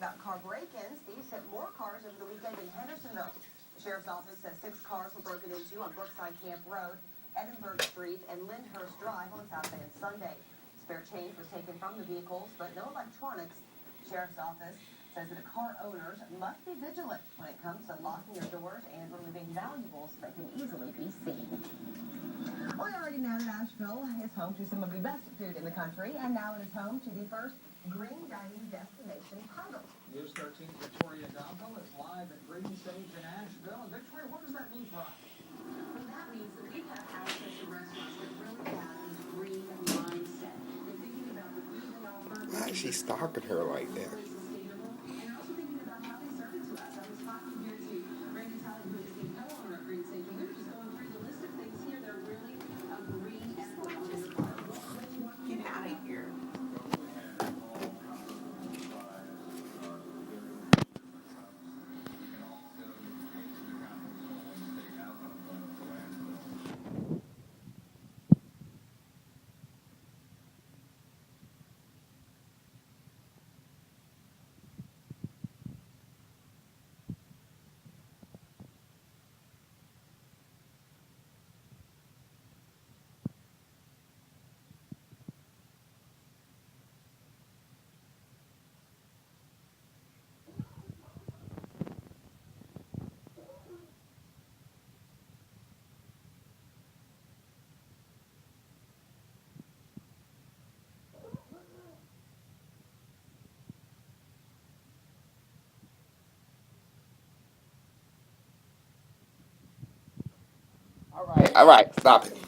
about car break-ins. Thieves hit more cars over the weekend in Hendersonville. The sheriff's office says 6 cars were broken into on Brookside Camp Road, Edinburgh Street, and Lyndhurst Drive on Saturday and Sunday. Spare change was taken from the vehicles, but no electronics. The sheriff's office says that car owners must be vigilant when it comes to locking their doors and removing valuables that can easily be seen. We already know that Asheville is home to some of the best food in the country, and now it is home to the first green dining destination title. News 13 Victoria Donville is live at Green Stage in Asheville. And Victoria, what does that mean for us? Well, that means that we have access to restaurants that really have this green mindset. They're thinking about the food they offer. Why is she stalking her like that? And they're also thinking about how they serve it to us. I was talking here to Randy Talley, who is the co-owner of Green Stage, and we were just going through the list of things here that are really a green effort on their part. Get out of here. All right, stop it.